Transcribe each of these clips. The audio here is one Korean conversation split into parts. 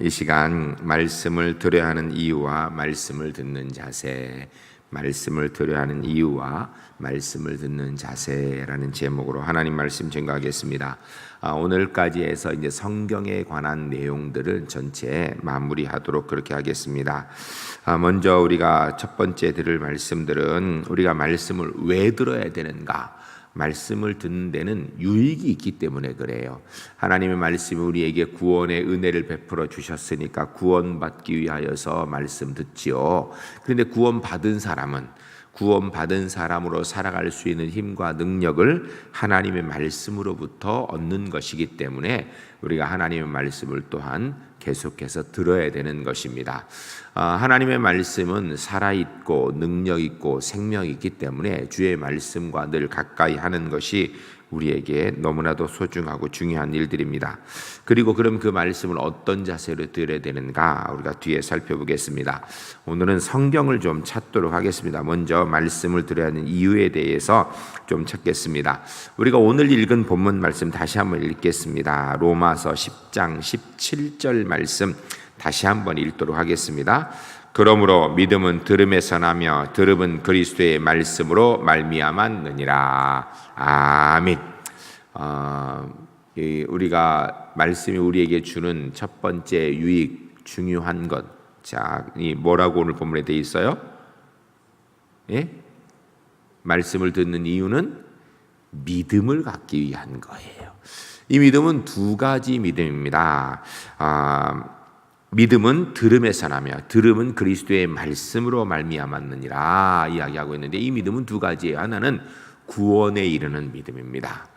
이 시간 말씀을 들어야 하는 이유와 말씀을 듣는 자세, 말씀을 들어야 하는 이유와 말씀을 듣는 자세라는 제목으로 하나님 말씀 증거하겠습니다. 오늘까지 해서 이제 성경에 관한 내용들을 전체 마무리하도록 그렇게 하겠습니다. 먼저 우리가 첫 번째 들을 말씀들은 우리가 말씀을 왜 들어야 되는가? 말씀을 듣는 데는 유익이 있기 때문에 그래요. 하나님의 말씀이 우리에게 구원의 은혜를 베풀어 주셨으니까 구원받기 위하여서 말씀 듣지요. 그런데 구원받은 사람으로 살아갈 수 있는 힘과 능력을 하나님의 말씀으로부터 얻는 것이기 때문에 우리가 하나님의 말씀을 또한 계속해서 들어야 되는 것입니다. 하나님의 말씀은 살아있고 능력있고 생명이 있기 때문에 주의 말씀과 늘 가까이 하는 것이 우리에게 너무나도 소중하고 중요한 일들입니다. 그리고 그럼 그 말씀을 어떤 자세로 들어야 되는가 우리가 뒤에 살펴보겠습니다. 오늘은 성경을 좀 찾도록 하겠습니다. 먼저 말씀을 들어야 하는 이유에 대해서 좀 찾겠습니다. 우리가 오늘 읽은 본문 말씀 다시 한번 읽겠습니다. 로마서 10장 17절 말씀 다시 한번 읽도록 하겠습니다. 그러므로 믿음은 들음에서 나며 들음은 그리스도의 말씀으로 말미암았느니라. 아멘. 우리가 말씀이 우리에게 주는 첫 번째 유익, 중요한 것. 자, 이 뭐라고 오늘 본문에 되어 있어요? 예? 말씀을 듣는 이유는 믿음을 갖기 위한 거예요. 이 믿음은 두 가지 믿음입니다. 믿음은 들음에서 나며 들음은 그리스도의 말씀으로 말미암았느니라 이야기하고 있는데 이 믿음은 두 가지예요. 하나는 구원에 이르는 믿음입니다.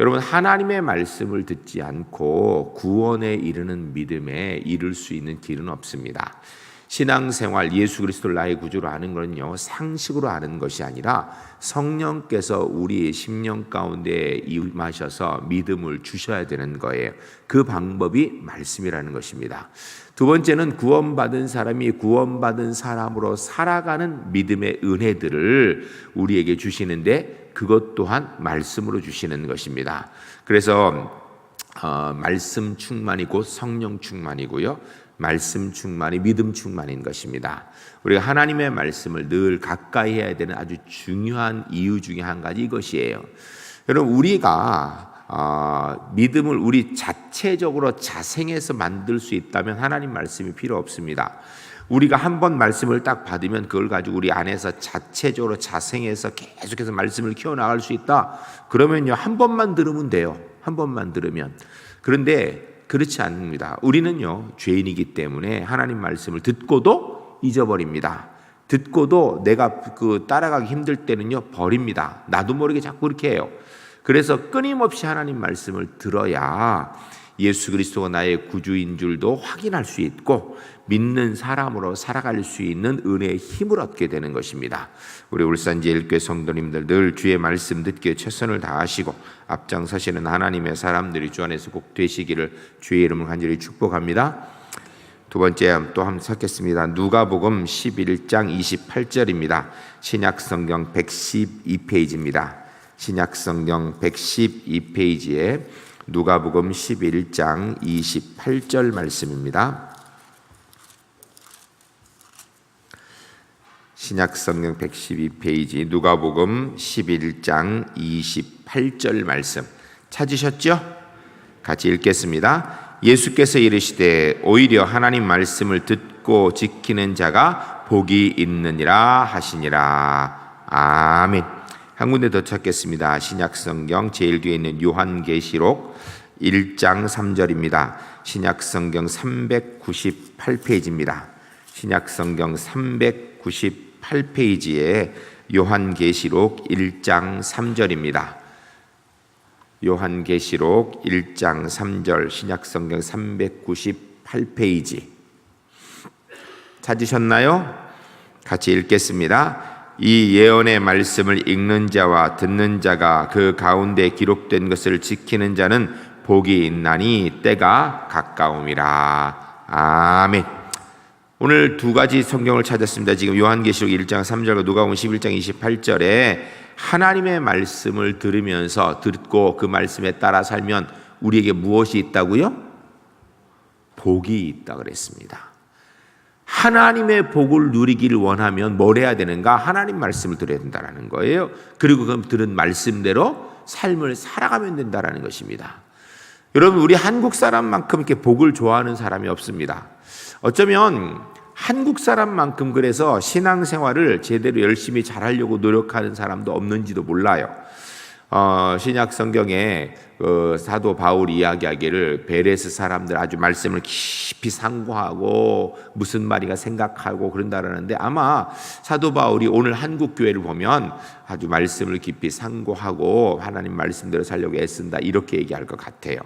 여러분 하나님의 말씀을 듣지 않고 구원에 이르는 믿음에 이를 수 있는 길은 없습니다. 신앙생활 예수 그리스도를 나의 구주로 아는 것은요 상식으로 아는 것이 아니라 성령께서 우리의 심령 가운데 임하셔서 믿음을 주셔야 되는 거예요. 그 방법이 말씀이라는 것입니다. 두 번째는 구원받은 사람이 구원받은 사람으로 살아가는 믿음의 은혜들을 우리에게 주시는데 그것 또한 말씀으로 주시는 것입니다. 그래서 말씀 충만이 곧 성령 충만이고요. 말씀 충만이 믿음 충만인 것입니다. 우리가 하나님의 말씀을 늘 가까이 해야 되는 아주 중요한 이유 중에 한 가지 이것이에요. 여러분 우리가 믿음을 우리 자체적으로 자생해서 만들 수 있다면 하나님 말씀이 필요 없습니다. 우리가 한 번 말씀을 딱 받으면 그걸 가지고 우리 안에서 자체적으로 자생해서 계속해서 말씀을 키워나갈 수 있다. 그러면요 한 번만 들으면 돼요. 한 번만 들으면. 그런데 그렇지 않습니다. 우리는요 죄인이기 때문에 하나님 말씀을 듣고도 잊어버립니다. 듣고도 내가 따라가기 힘들 때는요 버립니다. 나도 모르게 자꾸 그렇게 해요. 그래서 끊임없이 하나님 말씀을 들어야 예수 그리스도가 나의 구주인 줄도 확인할 수 있고 믿는 사람으로 살아갈 수 있는 은혜의 힘을 얻게 되는 것입니다. 우리 울산제일교회 성도님들 늘 주의 말씀 듣기에 최선을 다하시고 앞장서시는 하나님의 사람들이 주 안에서 꼭 되시기를 주의 이름으로 간절히 축복합니다. 두 번째 또 한번 찾겠습니다. 누가복음 11장 28절입니다. 신약성경 112페이지입니다. 신약성경 112페이지에 누가복음 11장 28절 말씀입니다. 신약성경 112페이지 누가복음 11장 28절 말씀 찾으셨죠? 같이 읽겠습니다. 예수께서 이르시되 오히려 하나님 말씀을 듣고 지키는 자가 복이 있느니라 하시니라. 아멘. 한 군데 더 찾겠습니다. 신약성경 제일 뒤에 있는 요한계시록 1장 3절입니다. 신약성경 398페이지입니다. 신약성경 398페이지에 요한계시록 1장 3절입니다. 요한계시록 1장 3절 신약성경 398페이지 찾으셨나요? 같이 읽겠습니다. 이 예언의 말씀을 읽는 자와 듣는 자가 그 가운데 기록된 것을 지키는 자는 복이 있나니 때가 가까움이라. 아멘. 오늘 두 가지 성경을 찾았습니다. 지금 요한계시록 1장 3절과 누가복음 11장 28절에 하나님의 말씀을 들으면서 듣고 그 말씀에 따라 살면 우리에게 무엇이 있다고요? 복이 있다 그랬습니다. 하나님의 복을 누리기를 원하면 뭘 해야 되는가? 하나님 말씀을 들어야 된다는 거예요. 그리고 그 들은 말씀대로 삶을 살아가면 된다는 것입니다. 여러분, 우리 한국 사람만큼 이렇게 복을 좋아하는 사람이 없습니다. 어쩌면 한국 사람만큼 그래서 신앙생활을 제대로 열심히 잘하려고 노력하는 사람도 없는지도 몰라요. 신약 성경에 사도 바울이 이야기하기를 베레스 사람들 아주 말씀을 깊이 상고하고 무슨 말인가 생각하고 그런다라는데, 아마 사도 바울이 오늘 한국 교회를 보면 아주 말씀을 깊이 상고하고 하나님 말씀대로 살려고 애쓴다, 이렇게 얘기할 것 같아요.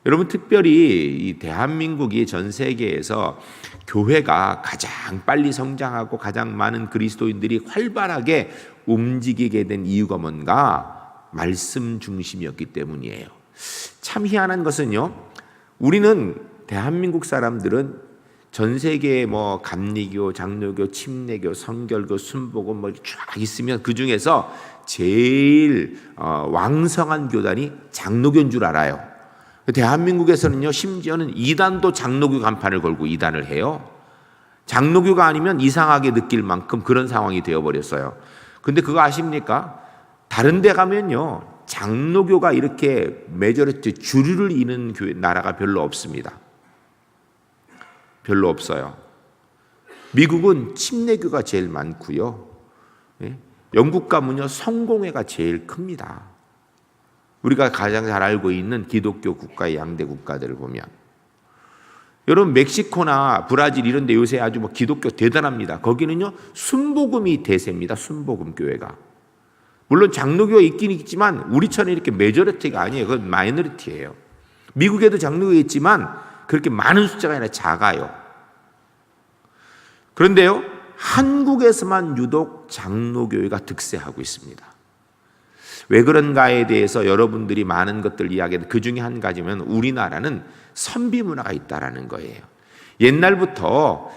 여러분, 특별히 이 대한민국이 전 세계에서 교회가 가장 빨리 성장하고 가장 많은 그리스도인들이 활발하게 움직이게 된 이유가 뭔가? 말씀 중심이었기 때문이에요. 참 희한한 것은요, 우리는 대한민국 사람들은 전 세계에 뭐 감리교, 장로교, 침례교, 성결교, 순복음 뭐 쫙 있으면 그 중에서 제일 왕성한 교단이 장로교인 줄 알아요. 대한민국에서는요, 심지어는 이단도 장로교 간판을 걸고 이단을 해요. 장로교가 아니면 이상하게 느낄 만큼 그런 상황이 되어버렸어요. 근데 그거 아십니까? 다른 데 가면요, 장로교가 이렇게 메저리티 주류를 이는 교회, 나라가 별로 없습니다. 별로 없어요. 미국은 침례교가 제일 많고요. 영국 가면요, 성공회가 제일 큽니다. 우리가 가장 잘 알고 있는 기독교 국가의 양대 국가들을 보면, 여러분 멕시코나 브라질 이런 데 요새 아주 뭐 기독교 대단합니다. 거기는요, 순복음이 대세입니다. 순복음 교회가. 물론 장로교가 있긴 있지만 우리처럼 이렇게 메저리티가 아니에요. 그건 마이너리티예요. 미국에도 장로교가 있지만 그렇게 많은 숫자가 아니라 작아요. 그런데요, 한국에서만 유독 장로교회가 득세하고 있습니다. 왜 그런가에 대해서 여러분들이 많은 것들 이야기하는데, 그 중에 한 가지면 우리나라는 선비 문화가 있다라는 거예요. 옛날부터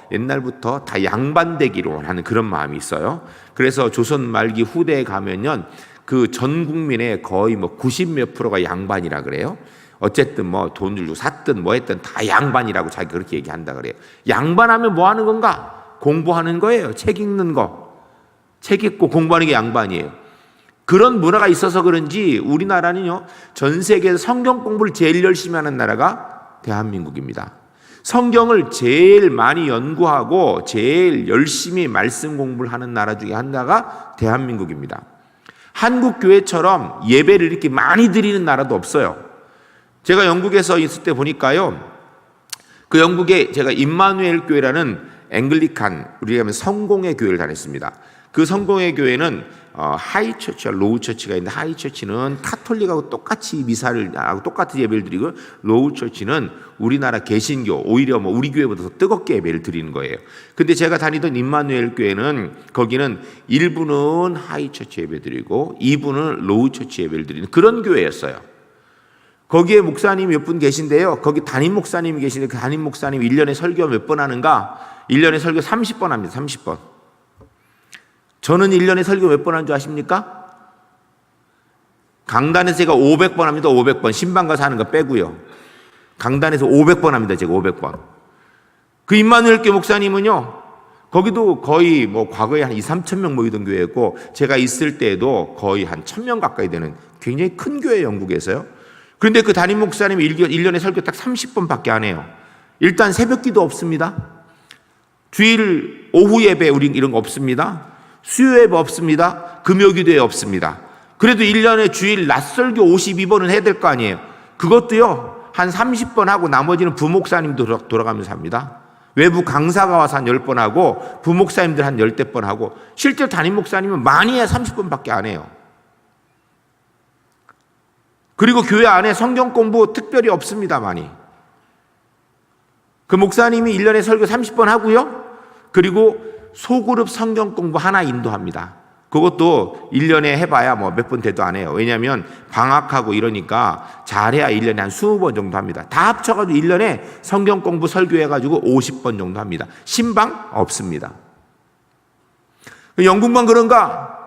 다 양반되기로 하는 그런 마음이 있어요. 그래서 조선 말기 후대에 가면요, 그 전 국민의 거의 뭐 90몇 %가 양반이라 그래요. 어쨌든 뭐 돈을 주고 샀든 뭐 했든 다 양반이라고 자기가 그렇게 얘기한다 그래요. 양반하면 뭐 하는 건가? 공부하는 거예요. 책 읽는 거. 책 읽고 공부하는 게 양반이에요. 그런 문화가 있어서 그런지 우리나라는요, 전 세계에서 성경 공부를 제일 열심히 하는 나라가 대한민국입니다. 성경을 제일 많이 연구하고 제일 열심히 말씀 공부를 하는 나라 중에 하나가 대한민국입니다. 한국 교회처럼 예배를 이렇게 많이 드리는 나라도 없어요. 제가 영국에서 있을 때 보니까요, 그 영국에 제가 임마누엘 교회라는 앵글리칸, 우리가 하면 성공회 교회를 다녔습니다. 그 성공회 교회는 하이처치와 로우처치가 있는데, 하이처치는 카톨릭하고 똑같이 미사를 하고 똑같은 예배를 드리고, 로우처치는 우리나라 개신교, 오히려 뭐 우리 교회보다 더 뜨겁게 예배를 드리는 거예요. 근데 제가 다니던 임마누엘 교회는, 거기는 1부는 하이처치 예배 드리고 2부는 로우처치 예배를 드리는 그런 교회였어요. 거기에 목사님이 몇 분 계신데요, 거기 담임 목사님이 계신데, 그 담임 목사님이 1년에 설교 몇 번 하는가? 1년에 설교 30번 합니다. 30번. 저는 1년에 설교 몇 번 하는 줄 아십니까? 강단에서 제가 500번 합니다. 500번. 신방 가서 하는 거 빼고요. 강단에서 500번 합니다. 제가 500번. 그 임마누엘 교회 목사님은요, 거기도 거의 뭐 과거에 한 2, 3천 명 모이던 교회였고, 제가 있을 때에도 거의 한 1,000명 가까이 되는 굉장히 큰 교회, 영국에서요. 그런데 그 담임 목사님이 1년에 설교 딱 30번밖에 안 해요. 일단 새벽 기도 없습니다. 주일 오후 예배 우리 이런 거 없습니다. 수요 예배 없습니다. 금요 기도회 없습니다. 그래도 1년에 주일 낮설교 52번은 해야 될 거 아니에요. 그것도요, 한 30번 하고 나머지는 부목사님도 돌아가면서 합니다. 외부 강사가 와서 한 10번 하고 부목사님들 한 10대 번 하고, 실제 담임 목사님은 많이 해야 30번밖에 안 해요. 그리고 교회 안에 성경 공부 특별히 없습니다. 많이. 그 목사님이 1년에 설교 30번 하고요, 그리고 소그룹 성경 공부 하나 인도합니다. 그것도 1년에 해봐야 뭐 몇 번 돼도 안 해요. 왜냐하면 방학하고 이러니까 잘해야 1년에 한 20번 정도 합니다. 다 합쳐가지고 1년에 성경 공부 설교해가지고 50번 정도 합니다. 신방 없습니다. 영국만 그런가?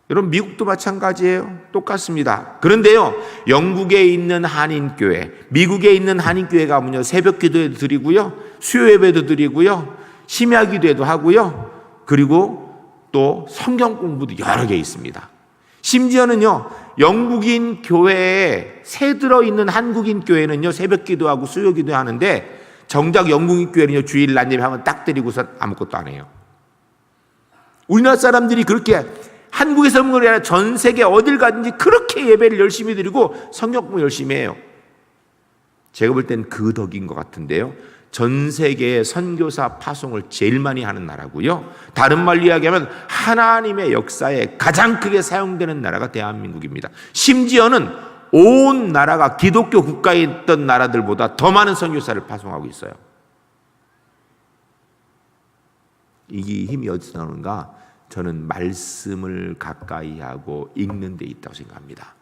여러분 미국도 마찬가지예요. 똑같습니다. 그런데요, 영국에 있는 한인교회, 미국에 있는 한인교회가 뭐냐, 새벽 기도회도 드리고요, 수요 예배도 드리고요, 심야 기도회도 하고요, 그리고 또 성경 공부도 여러 개 있습니다. 심지어는요, 영국인 교회에 새 들어있는 한국인 교회는요, 새벽 기도하고 수요 기도하는데 정작 영국인 교회는요, 주일 낮 예배하면 딱 드리고서 아무것도 안 해요. 우리나라 사람들이 그렇게 한국에서뿐 아니라 전 세계 어딜 가든지 그렇게 예배를 열심히 드리고 성경 공부 열심히 해요. 제가 볼 땐 그 덕인 것 같은데요, 전 세계의 선교사 파송을 제일 많이 하는 나라고요, 다른 말로 이야기하면 하나님의 역사에 가장 크게 사용되는 나라가 대한민국입니다. 심지어는 온 나라가 기독교 국가에 있던 나라들보다 더 많은 선교사를 파송하고 있어요. 이게 힘이 어디서 나오는가? 저는 말씀을 가까이 하고 읽는 데 있다고 생각합니다.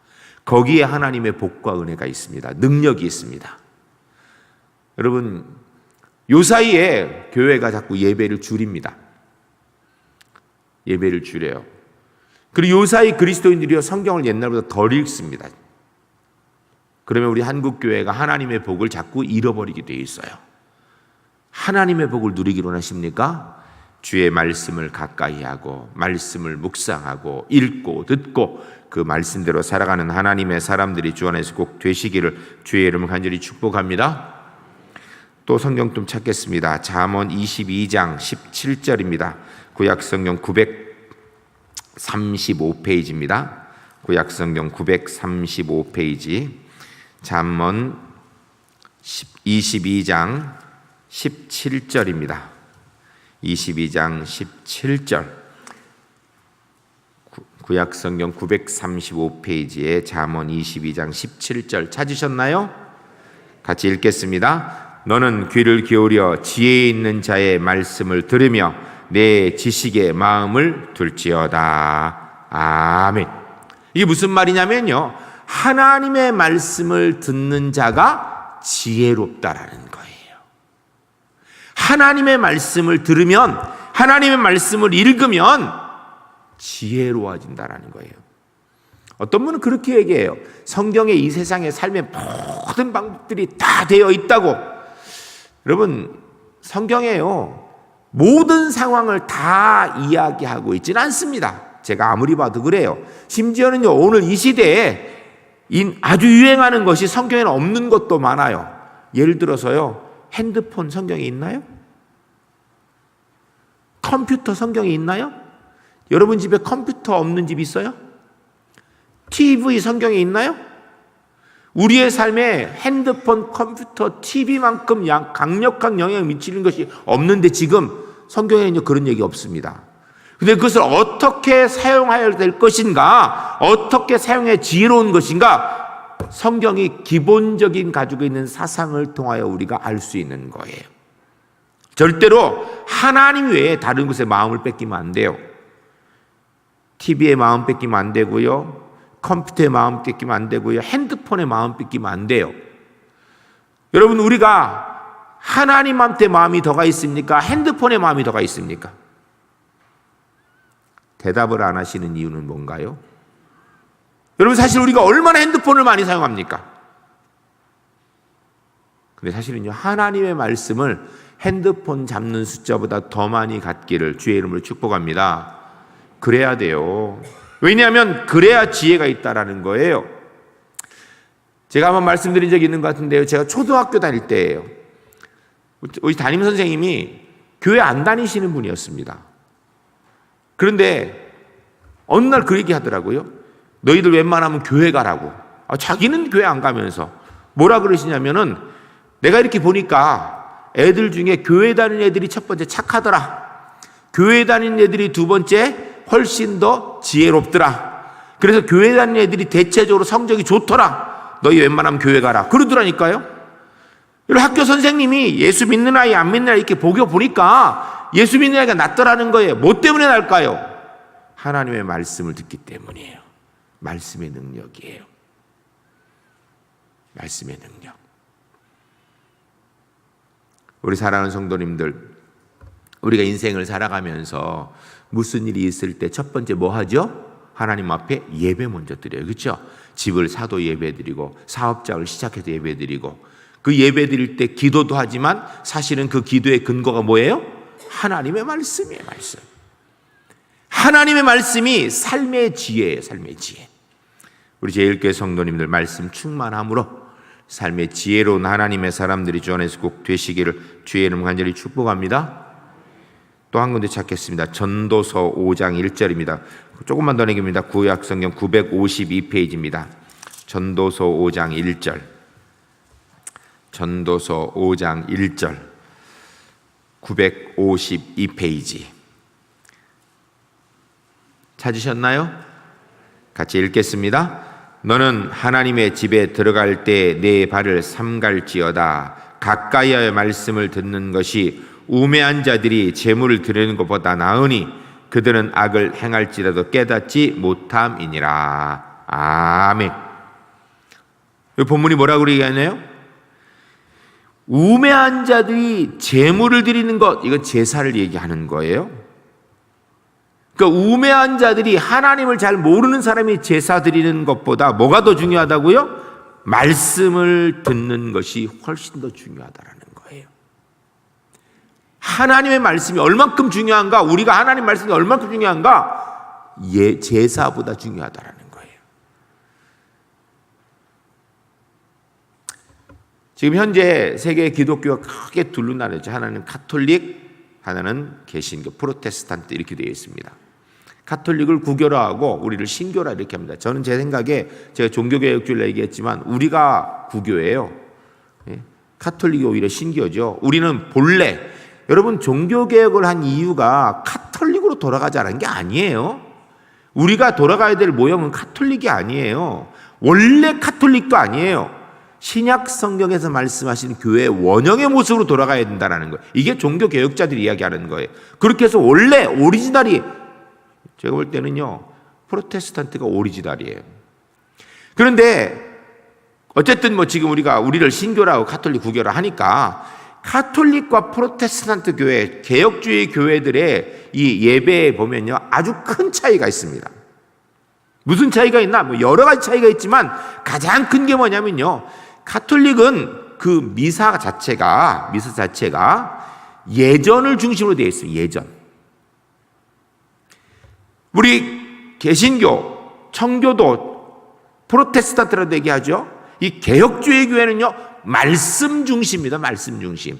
거기에 하나님의 복과 은혜가 있습니다. 능력이 있습니다. 여러분, 요 사이에 교회가 자꾸 예배를 줄입니다. 예배를 줄여요. 그리고 요 사이 그리스도인들이요, 성경을 옛날보다 덜 읽습니다. 그러면 우리 한국교회가 하나님의 복을 자꾸 잃어버리게 돼 있어요. 하나님의 복을 누리기로 하십니까? 주의 말씀을 가까이 하고 말씀을 묵상하고 읽고 듣고 그 말씀대로 살아가는 하나님의 사람들이 주 안에서 꼭 되시기를 주의 이름을 간절히 축복합니다. 또 성경 좀 찾겠습니다. 잠언 22장 17절입니다. 구약성경 935페이지입니다. 구약성경 935페이지 잠언 22장 17절입니다. 22장 17절, 구약성경 935페이지에 잠언 22장 17절 찾으셨나요? 같이 읽겠습니다. 너는 귀를 기울여 지혜 있는 자의 말씀을 들으며 내 지식에 마음을 둘지어다. 아멘. 이게 무슨 말이냐면요, 하나님의 말씀을 듣는 자가 지혜롭다라는 거예요. 하나님의 말씀을 들으면, 하나님의 말씀을 읽으면 지혜로워진다라는 거예요. 어떤 분은 그렇게 얘기해요. 성경에 이 세상의 삶의 모든 방법들이 다 되어 있다고. 여러분, 성경에요, 모든 상황을 다 이야기하고 있지는 않습니다. 제가 아무리 봐도 그래요. 심지어는요, 오늘 이 시대에 아주 유행하는 것이 성경에는 없는 것도 많아요. 예를 들어서요, 핸드폰 성경에 있나요? 컴퓨터 성경에 있나요? 여러분 집에 컴퓨터 없는 집 있어요? TV 성경에 있나요? 우리의 삶에 핸드폰, 컴퓨터, TV만큼 강력한 영향을 미치는 것이 없는데 지금 성경에는 그런 얘기 없습니다. 근데 그것을 어떻게 사용해야 될 것인가, 어떻게 사용해 지혜로운 것인가, 성경이 기본적인 가지고 있는 사상을 통하여 우리가 알 수 있는 거예요. 절대로 하나님 외에 다른 곳에 마음을 뺏기면 안 돼요. TV에 마음 뺏기면 안 되고요, 컴퓨터에 마음 뺏기면 안 되고요, 핸드폰에 마음 뺏기면 안 돼요. 여러분, 우리가 하나님한테 마음이 더가 있습니까? 핸드폰에 마음이 더가 있습니까? 대답을 안 하시는 이유는 뭔가요? 여러분, 사실 우리가 얼마나 핸드폰을 많이 사용합니까? 근데 사실은요, 하나님의 말씀을 핸드폰 잡는 숫자보다 더 많이 갖기를 주의 이름으로 축복합니다. 그래야 돼요. 왜냐하면 그래야 지혜가 있다라는 거예요. 제가 한번 말씀드린 적이 있는 것 같은데요, 제가 초등학교 다닐 때예요. 우리 담임 선생님이 교회 안 다니시는 분이었습니다. 그런데 어느 날 그 얘기 하더라고요. 너희들 웬만하면 교회 가라고. 자기는 교회 안 가면서 뭐라 그러시냐면은, 내가 이렇게 보니까 애들 중에 교회 다니는 애들이 첫 번째 착하더라, 교회 다니는 애들이 두 번째 훨씬 더 지혜롭더라, 그래서 교회 다니는 애들이 대체적으로 성적이 좋더라, 너희 웬만하면 교회 가라, 그러더라니까요. 학교 선생님이 예수 믿는 아이 안 믿는 아이 이렇게 보니까 예수 믿는 아이가 낫더라는 거예요. 뭐 때문에 날까요? 하나님의 말씀을 듣기 때문이에요. 말씀의 능력이에요. 말씀의 능력. 우리 사랑하는 성도님들, 우리가 인생을 살아가면서 무슨 일이 있을 때 첫 번째 뭐 하죠? 하나님 앞에 예배 먼저 드려요. 그렇죠? 집을 사도 예배 드리고 사업장을 시작해서 예배 드리고 그 예배 드릴 때 기도도 하지만 사실은 그 기도의 근거가 뭐예요? 하나님의 말씀이에요. 말씀. 하나님의 말씀이 삶의 지혜예요. 삶의 지혜. 우리 제1교회 성도님들 말씀 충만함으로 삶의 지혜로운 하나님의 사람들이 주 안에서 꼭 되시기를 주의 이름 간절히 축복합니다. 또 한 군데 찾겠습니다. 전도서 5장 1절입니다. 조금만 더 내깁니다. 구약 성경 952페이지입니다. 전도서 5장 1절. 전도서 5장 1절. 952페이지. 찾으셨나요? 같이 읽겠습니다. 너는 하나님의 집에 들어갈 때 내 발을 삼갈지어다. 가까이의 말씀을 듣는 것이 우매한 자들이 재물을 드리는 것보다 나으니 그들은 악을 행할지라도 깨닫지 못함이니라. 아멘. 이 본문이 뭐라고 얘기하나요? 우매한 자들이 재물을 드리는 것, 이건 제사를 얘기하는 거예요. 그러니까 우매한 자들이 하나님을 잘 모르는 사람이 제사 드리는 것보다 뭐가 더 중요하다고요? 말씀을 듣는 것이 훨씬 더 중요하다라는 거예요. 하나님의 말씀이 얼만큼 중요한가? 우리가 하나님 말씀이 얼만큼 중요한가? 제사보다 중요하다라는 거예요. 지금 현재 세계 기독교가 크게 둘로 나뉘죠. 하나는 가톨릭, 하나는 개신교, 프로테스탄트 이렇게 되어 있습니다. 가톨릭을 구교라하고 우리를 신교라 이렇게 합니다. 저는 제 생각에 제가 종교개혁주의를 얘기했지만 우리가 구교예요. 가톨릭이 오히려 신교죠. 우리는 본래 여러분 종교개혁을 한 이유가 가톨릭으로 돌아가자는 게 아니에요. 우리가 돌아가야 될 모형은 가톨릭이 아니에요. 원래 가톨릭도 아니에요. 신약 성경에서 말씀하신 교회의 원형의 모습으로 돌아가야 된다는 거예요. 이게 종교개혁자들이 이야기하는 거예요. 그렇게 해서 원래 오리지널이 제가 볼 때는요, 프로테스탄트가 오리지널이에요. 그런데 어쨌든 뭐 지금 우리를 신교라고 가톨릭 구교라 하니까 가톨릭과 프로테스탄트 교회, 개혁주의 교회들의 이 예배에 보면요, 아주 큰 차이가 있습니다. 무슨 차이가 있나? 뭐 여러 가지 차이가 있지만 가장 큰 게 뭐냐면요, 가톨릭은 그 미사 자체가 예전을 중심으로 되어 있어요. 예전. 우리 개신교, 청교도, 프로테스탄트라고 얘기하죠. 이 개혁주의 교회는요, 말씀 중심입니다. 말씀 중심.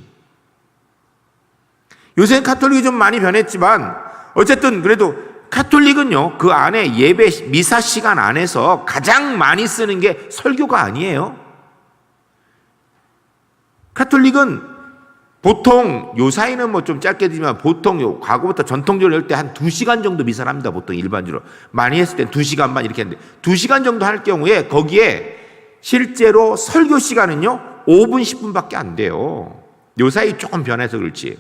요새는 가톨릭이 좀 많이 변했지만 어쨌든 그래도 가톨릭은요, 그 안에 예배, 미사 시간 안에서 가장 많이 쓰는 게 설교가 아니에요. 가톨릭은 보통 요사이는 뭐 좀 짧게 되지만 보통 과거부터 전통적으로 할 때 한 2시간 정도 미사를 합니다. 보통 일반적으로. 많이 했을 때 2시간만 이렇게 했는데 2시간 정도 할 경우에 거기에 실제로 설교 시간은요 5분 10분밖에 안 돼요. 요사이 조금 변해서 그렇지.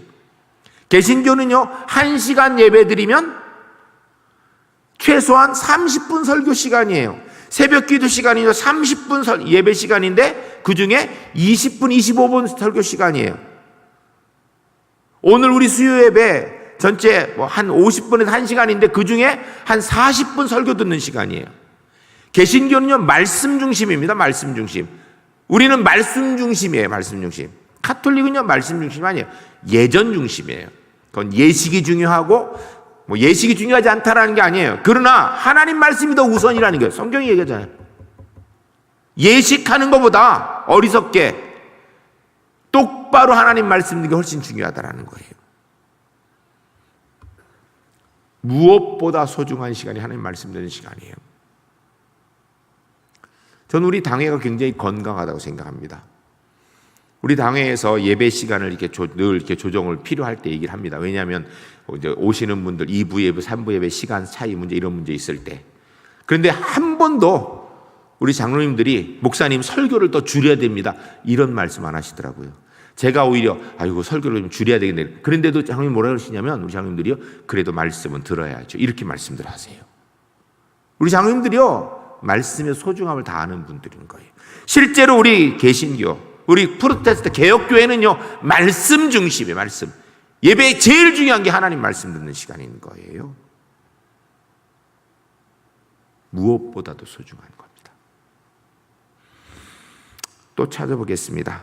개신교는요 1시간 예배 드리면 최소한 30분 설교 시간이에요. 새벽 기도 시간이요 30분 예배 시간인데 그중에 20분 25분 설교 시간이에요. 오늘 우리 수요 예배 전체 뭐 한 50분에서 1시간인데 그중에 한 40분 설교 듣는 시간이에요. 개신교는요 말씀 중심입니다. 말씀 중심. 우리는 말씀 중심이에요. 말씀 중심. 가톨릭은요 말씀 중심 아니에요. 예전 중심이에요. 그건 예식이 중요하고 뭐 예식이 중요하지 않다라는 게 아니에요. 그러나 하나님 말씀이 더 우선이라는 거예요. 성경이 얘기하잖아요. 예식하는 것보다 어리석게 똑바로 하나님 말씀 듣는 게 훨씬 중요하다는 거예요. 무엇보다 소중한 시간이 하나님 말씀 듣는 시간이에요. 저는 우리 당회가 굉장히 건강하다고 생각합니다. 우리 당회에서 예배 시간을 늘 이렇게 조정을 필요할 때 얘기를 합니다. 왜냐하면 이제 오시는 분들 2부 예배, 3부 예배 시간 차이 문제 이런 문제 있을 때. 그런데 한 번도 우리 장로님들이 목사님 설교를 더 줄여야 됩니다. 이런 말씀 안 하시더라고요. 제가 오히려 아이고 설교를 좀 줄여야 되겠네. 그런데도 장로님 뭐라 그러시냐면 우리 장로님들이요. 그래도 말씀은 들어야죠. 이렇게 말씀들 하세요. 우리 장로님들이요. 말씀의 소중함을 다 아는 분들인 거예요. 실제로 우리 개신교, 우리 프로테스탄트 개혁교회는요. 말씀 중심이에요. 말씀. 예배에 제일 중요한 게 하나님 말씀 듣는 시간인 거예요. 무엇보다도 소중한 겁니다. 또 찾아보겠습니다.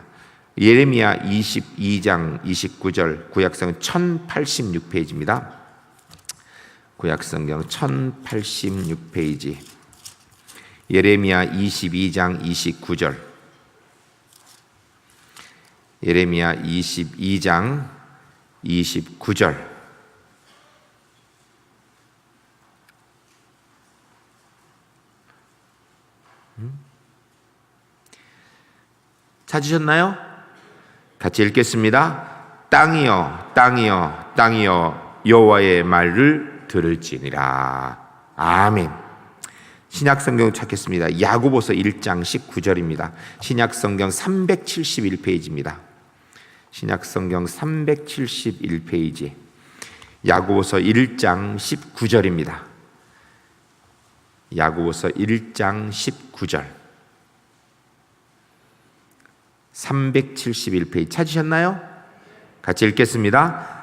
예레미야 22장 29절, 구약성경 1086페이지입니다. 구약성경 1086페이지, 예레미야 22장 29절, 예레미야 22장 29절. 찾으셨나요? 같이 읽겠습니다. 땅이여 땅이여 땅이여 여호와의 말을 들을지니라. 아멘. 신약성경 찾겠습니다. 야고보서 1장 19절입니다. 신약성경 371페이지입니다. 신약성경 371페이지, 야고보서 1장 19절입니다. 야고보서 1장 19절, 371페이지 찾으셨나요? 같이 읽겠습니다.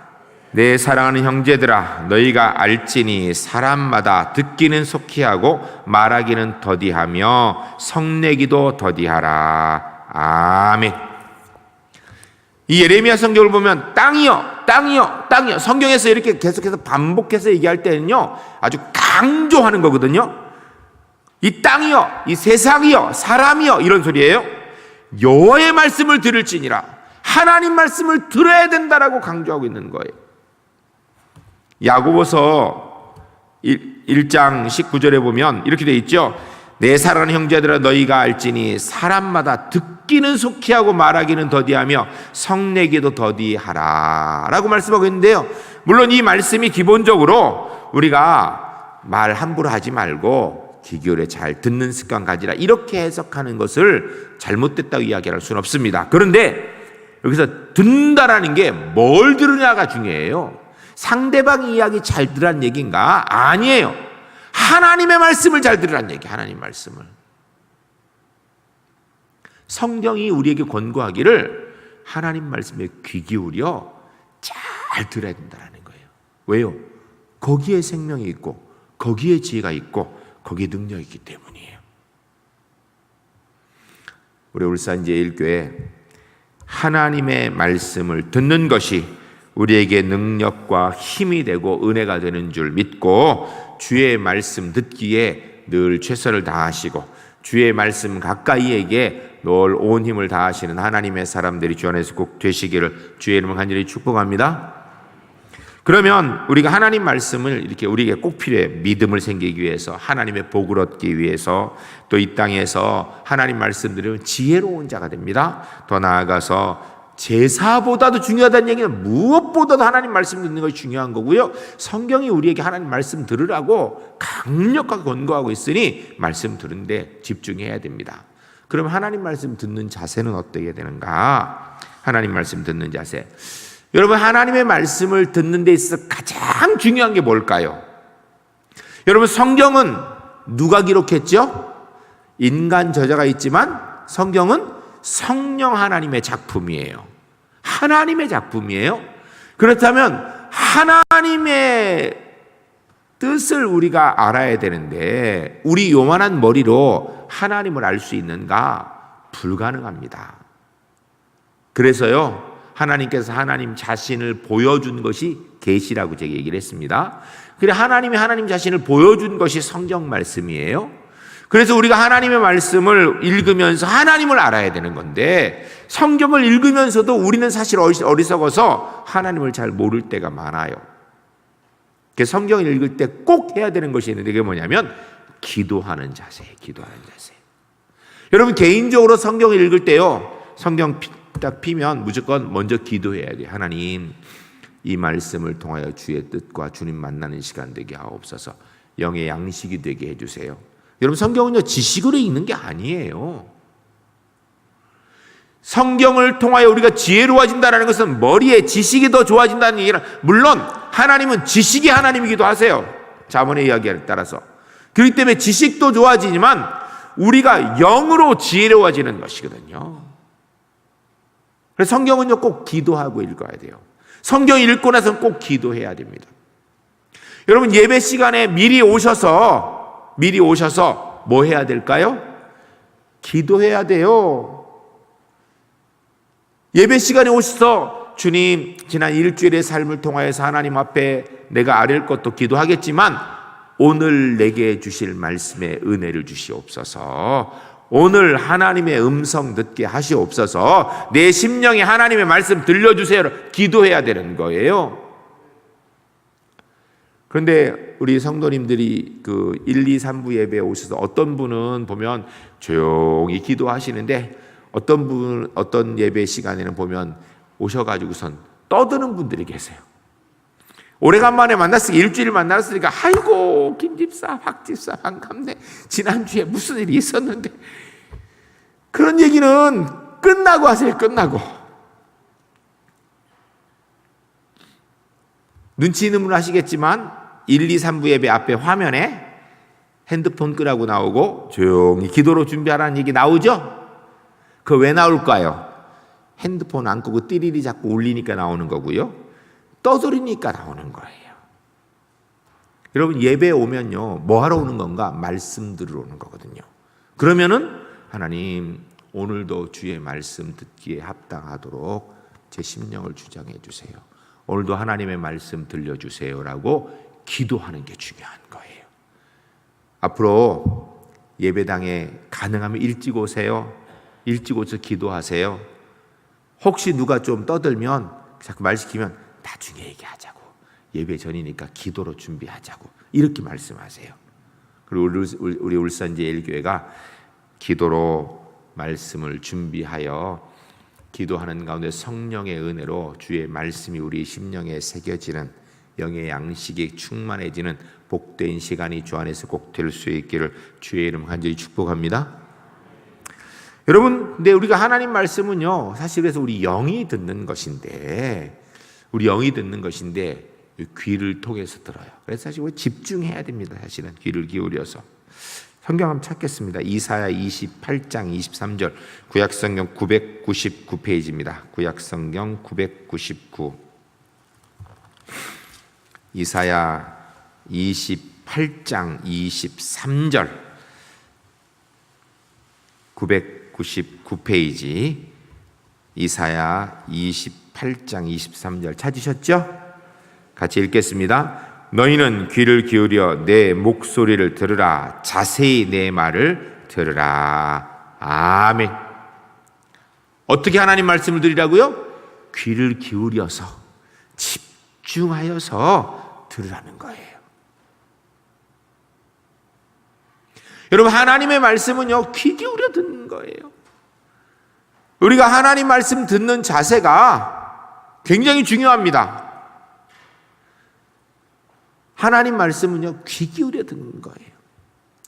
내 사랑하는 형제들아, 너희가 알지니 사람마다 듣기는 속히 하고 말하기는 더디하며 성내기도 더디하라. 아멘. 이 예레미야 성경을 보면 땅이여 땅이여 땅이여, 성경에서 이렇게 계속해서 반복해서 얘기할 때는요 아주 강조하는 거거든요. 이 땅이여, 이 세상이여, 사람이여, 이런 소리예요. 여호와의 말씀을 들을지니라. 하나님 말씀을 들어야 된다라고 강조하고 있는 거예요. 야고보서 1장 19절에 보면 이렇게 되어 있죠. 내 사랑하는 형제들아, 너희가 알지니 사람마다 듣기는 속히 하고 말하기는 더디하며 성내기도 더디하라 라고 말씀하고 있는데요, 물론 이 말씀이 기본적으로 우리가 말 함부로 하지 말고 귀 기울여 잘 듣는 습관 가지라, 이렇게 해석하는 것을 잘못됐다고 이야기할 수는 없습니다. 그런데 여기서 듣는다라는 게 뭘 들으냐가 중요해요. 상대방 이야기 잘 들으란 얘기인가? 아니에요. 하나님의 말씀을 잘 들으란 얘기. 하나님 말씀을. 성경이 우리에게 권고하기를 하나님 말씀에 귀 기울여 잘 들어야 된다는 거예요. 왜요? 거기에 생명이 있고 거기에 지혜가 있고 거기에 능력이 있기 때문이에요. 우리 울산 제1교회 하나님의 말씀을 듣는 것이 우리에게 능력과 힘이 되고 은혜가 되는 줄 믿고 주의 말씀 듣기에 늘 최선을 다하시고 주의 말씀 가까이에게 늘 온 힘을 다하시는 하나님의 사람들이 주 안에서 꼭 되시기를 주의 이름으로 간절히 축복합니다. 그러면 우리가 하나님 말씀을 이렇게 우리에게 꼭 필요해. 믿음을 생기기 위해서, 하나님의 복을 얻기 위해서, 또 이 땅에서 하나님 말씀 들으면 지혜로운 자가 됩니다. 더 나아가서 제사보다도 중요하다는 얘기는 무엇보다도 하나님 말씀 듣는 것이 중요한 거고요. 성경이 우리에게 하나님 말씀 들으라고 강력하게 권고하고 있으니 말씀 들은데 집중해야 됩니다. 그럼 하나님 말씀 듣는 자세는 어떻게 되는가? 하나님 말씀 듣는 자세. 여러분, 하나님의 말씀을 듣는 데 있어서 가장 중요한 게 뭘까요? 여러분, 성경은 누가 기록했죠? 인간 저자가 있지만 성경은 성령 하나님의 작품이에요. 하나님의 작품이에요. 그렇다면 하나님의 뜻을 우리가 알아야 되는데 우리 요만한 머리로 하나님을 알 수 있는가? 불가능합니다. 그래서요, 하나님께서 하나님 자신을 보여준 것이 계시라고 제가 얘기를 했습니다. 그래, 하나님이 하나님 자신을 보여준 것이 성경 말씀이에요. 그래서 우리가 하나님의 말씀을 읽으면서 하나님을 알아야 되는 건데, 성경을 읽으면서도 우리는 사실 어리석어서 하나님을 잘 모를 때가 많아요. 성경을 읽을 때 꼭 해야 되는 것이 있는데 그게 뭐냐면 기도하는 자세예요. 기도하는 자세. 여러분, 개인적으로 성경을 읽을 때요, 성경 딱 피면 무조건 먼저 기도해야 돼요. 하나님, 이 말씀을 통하여 주의 뜻과 주님 만나는 시간 되게 하옵소서. 영의 양식이 되게 해주세요. 여러분, 성경은요 지식으로 읽는 게 아니에요. 성경을 통하여 우리가 지혜로워진다는 것은 머리에 지식이 더 좋아진다는 얘기라. 물론 하나님은 지식이 하나님이기도 하세요. 잠언의 이야기에 따라서. 그렇기 때문에 지식도 좋아지지만 우리가 영으로 지혜로워지는 것이거든요. 그래서 성경은요 꼭 기도하고 읽어야 돼요. 성경 읽고 나서는 꼭 기도해야 됩니다. 여러분, 예배 시간에 미리 오셔서 미리 오셔서 뭐 해야 될까요? 기도해야 돼요. 예배 시간에 오셔서 주님, 지난 일주일의 삶을 통하여서 하나님 앞에 내가 아뢰을 것도 기도하겠지만 오늘 내게 주실 말씀에 은혜를 주시옵소서. 오늘 하나님의 음성 듣게 하시옵소서. 내 심령에 하나님의 말씀 들려주세요. 기도해야 되는 거예요. 그런데 우리 성도님들이 그 1, 2, 3부 예배에 오셔서 어떤 분은 보면 조용히 기도하시는데 어떤 분은 어떤 예배 시간에는 보면 오셔가지고선 떠드는 분들이 계세요. 오래간만에 만났으니까 일주일 만났으니까 아이고 김 집사 박 집사 반갑네. 지난주에 무슨 일이 있었는데 그런 얘기는 끝나고 하세요. 끝나고. 눈치 있는 분은 아시겠지만 1, 2, 3부 예배 앞에 화면에 핸드폰 끄라고 나오고 조용히 기도로 준비하라는 얘기 나오죠? 그거 왜 나올까요? 핸드폰 안 끄고 띠리리 자꾸 울리니까 나오는 거고요. 떠들으니까 나오는 거예요. 여러분 예배에 오면요 뭐 하러 오는 건가? 말씀 들으러 오는 거거든요. 그러면은 하나님 오늘도 주의 말씀 듣기에 합당하도록 제 심령을 주장해 주세요. 오늘도 하나님의 말씀 들려주세요라고 기도하는 게 중요한 거예요. 앞으로 예배당에 가능하면 일찍 오세요. 일찍 오셔서 기도하세요. 혹시 누가 좀 떠들면 자꾸 말 시키면 나중에 얘기하자고. 예배 전이니까 기도로 준비하자고. 이렇게 말씀하세요. 그리고 우리 울산제일교회가 기도로 말씀을 준비하여 기도하는 가운데 성령의 은혜로 주의 말씀이 우리 심령에 새겨지는 영의 양식이 충만해지는 복된 시간이 주 안에서 꼭 될 수 있기를 주의 이름 간절히 축복합니다. 여러분, 근데 우리가 하나님 말씀은요, 사실 그래서 우리 영이 듣는 것인데, 귀를 통해서 들어요. 그래서 사실 우리 집중해야 됩니다. 사실은 귀를 기울여서. 성경 한번 찾겠습니다. 이사야 28장 23절, 구약성경 999페이지입니다. 구약성경 999. 이사야 28장 23절, 999페이지. 이사야 28장 23절 찾으셨죠? 같이 읽겠습니다. 너희는 귀를 기울여 내 목소리를 들으라. 자세히 내 말을 들으라. 아멘. 어떻게 하나님 말씀을 드리라고요? 귀를 기울여서 집중하여서 들으라는 거예요. 여러분, 하나님의 말씀은요, 귀 기울여 듣는 거예요. 우리가 하나님 말씀 듣는 자세가 굉장히 중요합니다. 하나님 말씀은요, 귀 기울여 듣는 거예요.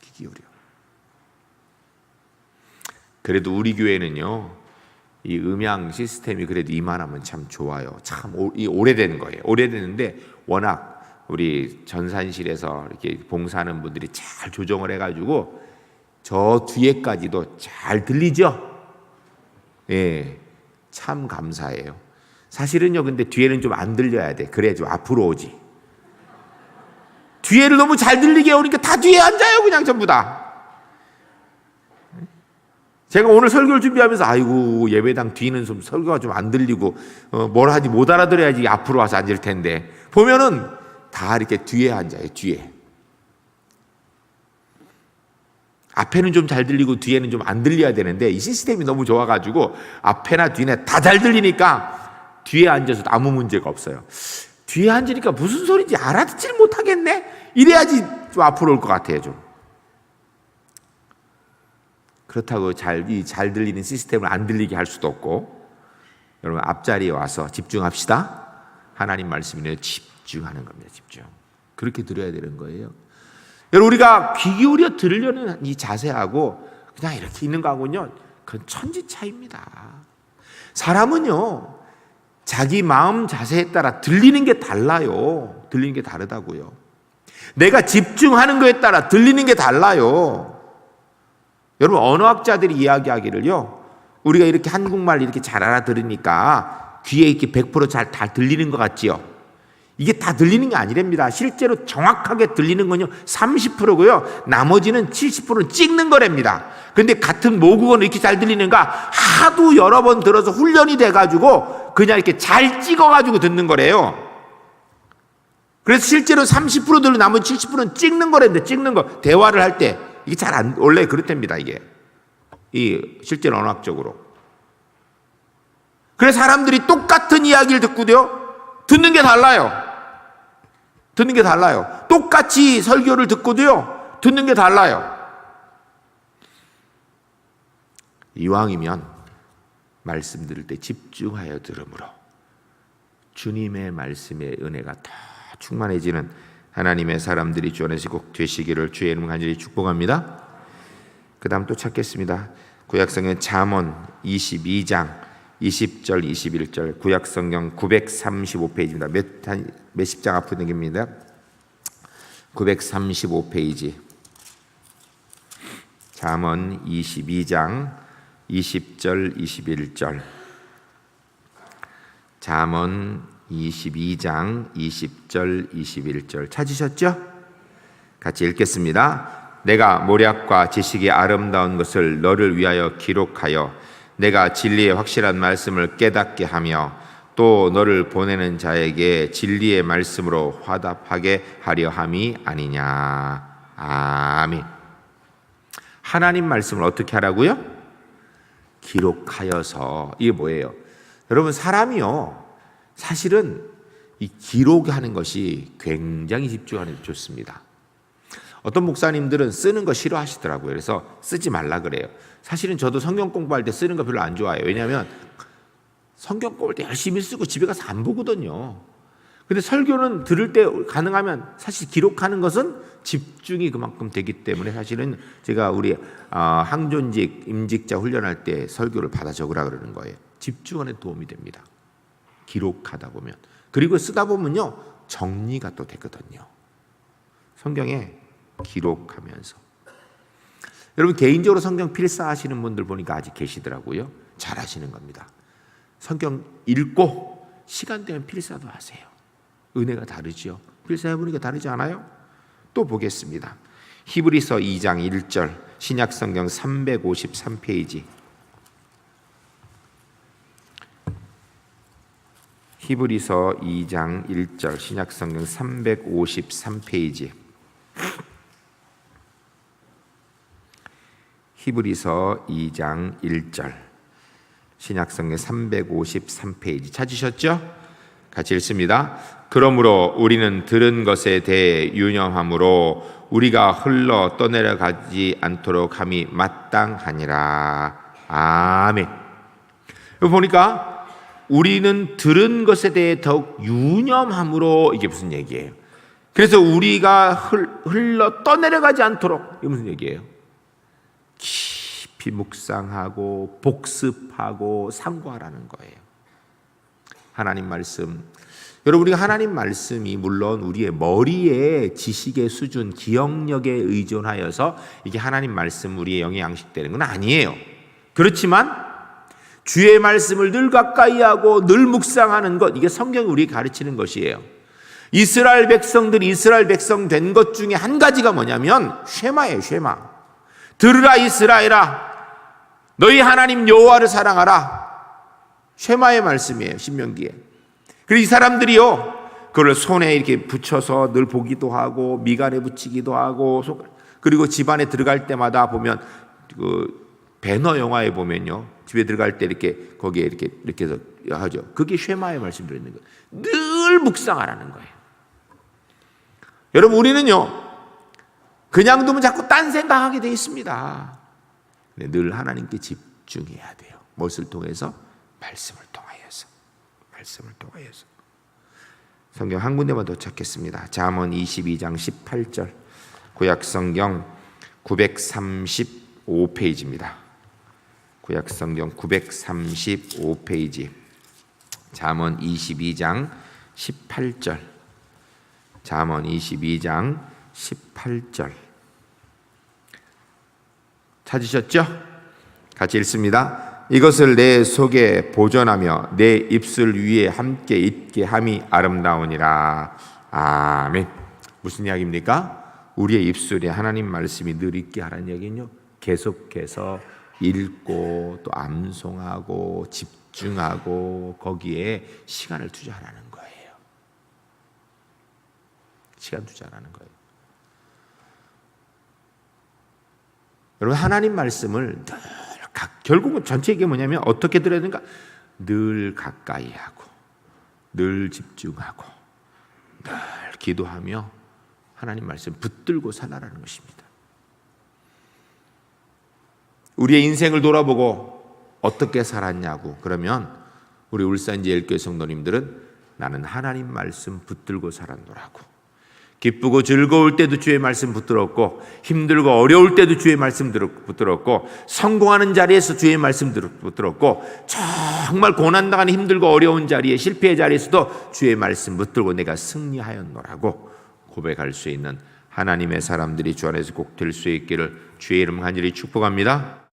귀 기울여. 그래도 우리 교회는요, 이 음향 시스템이 그래도 이만하면 참 좋아요. 참 오래된 거예요. 오래됐는데 워낙 우리 전산실에서 이렇게 봉사하는 분들이 잘 조정을 해가지고 저 뒤에까지도 잘 들리죠? 예, 참 감사해요. 사실은요, 근데 뒤에는 좀 안 들려야 돼. 그래야 좀 앞으로 오지. 뒤에를 너무 잘 들리게 하니까 다 뒤에 앉아요, 그냥 전부 다. 제가 오늘 설교를 준비하면서 아이고 예배당 뒤는 좀 설교가 좀 안 들리고 뭘 하지 못 알아들어야지 앞으로 와서 앉을 텐데 보면은 다 이렇게 뒤에 앉아요. 뒤에. 앞에는 좀 잘 들리고 뒤에는 좀 안 들려야 되는데 이 시스템이 너무 좋아가지고 앞에나 뒤나 다 잘 들리니까 뒤에 앉아서도 아무 문제가 없어요. 뒤에 앉으니까 무슨 소리인지 알아듣지를 못하겠네? 이래야지 좀 앞으로 올 것 같아요. 좀. 그렇다고 잘 들리는 시스템을 안 들리게 할 수도 없고, 여러분 앞자리에 와서 집중합시다. 하나님 말씀이네요. 집중하는 겁니다. 집중. 그렇게 들어야 되는 거예요. 여러분 우리가 귀 기울여 들으려는 이 자세하고 그냥 이렇게 있는 거하고는요, 그건 천지 차이입니다. 사람은요, 자기 마음 자세에 따라 들리는 게 달라요. 들리는 게 다르다고요. 내가 집중하는 거에 따라 들리는 게 달라요. 여러분 언어학자들이 이야기하기를요, 우리가 이렇게 한국말 이렇게 잘 알아들으니까 귀에 이렇게 100% 잘 다 들리는 것 같지요. 이게 다 들리는 게 아니랍니다. 실제로 정확하게 들리는 건요 30%고요. 나머지는 70%는 찍는 거랍니다. 근데 같은 모국어는 이렇게 잘 들리는가? 하도 여러 번 들어서 훈련이 돼가지고 그냥 이렇게 잘 찍어가지고 듣는 거래요. 그래서 실제로 30% 들리고 나머지 70%는 찍는 거랍니다. 찍는 거. 대화를 할 때 이게 잘 안, 원래 그렇답니다. 이게 실제로 언어학적으로. 그래서 사람들이 똑같은 이야기를 듣고도요 듣는 게 달라요. 듣는 게 달라요. 똑같이 설교를 듣고도요 듣는 게 달라요. 이왕이면 말씀 들을 때 집중하여 들으므로 주님의 말씀의 은혜가 더 충만해지는 하나님의 사람들이 주 안에서 꼭 되시기를 주의 이름 간절히 축복합니다. 그 다음 또 찾겠습니다. 구약성경 잠언 22장 20절 21절 구약성경 935페이지입니다. 몇십 장 앞으로 넘깁니다. 935페이지 잠언 22장 20절 21절 잠언 22장 20절 21절 찾으셨죠? 같이 읽겠습니다. 내가 모략과 지식이 아름다운 것을 너를 위하여 기록하여 내가 진리의 확실한 말씀을 깨닫게 하며 또 너를 보내는 자에게 진리의 말씀으로 화답하게 하려 함이 아니냐. 아멘. 하나님 말씀을 어떻게 하라고요? 기록하여서. 이게 뭐예요? 여러분 사람이요 사실은 이 기록하는 것이 굉장히 집중하는 게 좋습니다. 어떤 목사님들은 쓰는 거 싫어하시더라고요. 그래서 쓰지 말라 그래요. 사실은 저도 성경 공부할 때 쓰는 거 별로 안 좋아해요. 왜냐하면 성경 공부할 때 열심히 쓰고 집에 가서 안 보거든요. 근데 설교는 들을 때 가능하면 사실 기록하는 것은 집중이 그만큼 되기 때문에 사실은 제가 우리 항존직 임직자 훈련할 때 설교를 받아 적으라 그러는 거예요. 집중하는 데 도움이 됩니다. 기록하다 보면. 그리고 쓰다 보면요 정리가 또 되거든요. 성경에 기록하면서. 여러분 개인적으로 성경 필사하시는 분들 보니까 아직 계시더라고요. 잘하시는 겁니다. 성경 읽고 시간 되면 필사도 하세요. 은혜가 다르죠. 필사해보니까 다르지 않아요? 또 보겠습니다. 히브리서 2장 1절 신약성경 353페이지 히브리서 2장 1절 신약성경 353페이지 히브리서 2장 1절 신약성경 353페이지 찾으셨죠? 같이 읽습니다. 그러므로 우리는 들은 것에 대해 유념함으로 우리가 흘러 떠내려가지 않도록 함이 마땅하니라. 아멘. 여기 보니까 우리는 들은 것에 대해 더욱 유념함으로 이게 무슨 얘기예요? 그래서 우리가 흘러 떠내려가지 않도록 이게 무슨 얘기예요? 깊이 묵상하고 복습하고 상고하라는 거예요. 하나님 말씀. 여러분 우리가 하나님 말씀이 물론 우리의 머리의 지식의 수준, 기억력에 의존하여서 이게 하나님 말씀 우리의 영의 양식되는 건 아니에요. 그렇지만 주의 말씀을 늘 가까이 하고 늘 묵상하는 것, 이게 성경이 우리에게 가르치는 것이에요. 이스라엘 백성들이 이스라엘 백성 된 것 중에 한 가지가 뭐냐면 쉐마예요. 쉐마. 들으라 이스라엘아, 너희 하나님 여호와를 사랑하라. 쉐마의 말씀이에요. 신명기에. 그리고 이 사람들이요 그걸 손에 이렇게 붙여서 늘 보기도 하고 미간에 붙이기도 하고, 그리고 집안에 들어갈 때마다 보면 그 배너 영화에 보면요 집에 들어갈 때 이렇게 거기에 이렇게 해서 하죠. 그게 쉐마의 말씀 들어있는 거예요. 늘 묵상하라는 거예요. 여러분 우리는요 그냥 두면 자꾸 딴 생각하게 돼 있습니다. 근데 늘 하나님께 집중해야 돼요. 무엇을 통해서? 말씀을 통하여서. 말씀을 통하여서. 성경 한 군데만 더 찾겠습니다. 잠언 22장 18절 구약성경 935페이지입니다. 구약성경 935페이지 잠언 22장 18절 잠언 22장 18절 찾으셨죠? 같이 읽습니다. 이것을 내 속에 보존하며 내 입술 위에 함께 있게 함이 아름다우니라. 아멘. 무슨 이야기입니까? 우리의 입술에 하나님 말씀이 늘 있게 하라는 얘기는요, 계속해서 읽고 또 암송하고 집중하고 거기에 시간을 투자하라는 거예요. 시간 투자하라는 거예요. 여러분, 하나님 말씀을 늘 결국은 전체 이게 뭐냐면 어떻게 들어야 되는가? 늘 가까이 하고 늘 집중하고 늘 기도하며 하나님 말씀 붙들고 살아라는 것입니다. 우리의 인생을 돌아보고 어떻게 살았냐고 그러면 우리 울산제일교회 성도님들은 나는 하나님 말씀 붙들고 살았노라고, 기쁘고 즐거울 때도 주의 말씀 붙들었고 힘들고 어려울 때도 주의 말씀 붙들었고 성공하는 자리에서 주의 말씀 붙들었고 정말 고난당하는 힘들고 어려운 자리에 실패의 자리에서도 주의 말씀 붙들고 내가 승리하였노라고 고백할 수 있는 하나님의 사람들이 주 안에서 꼭 될 수 있기를 주의 이름 간절히 축복합니다.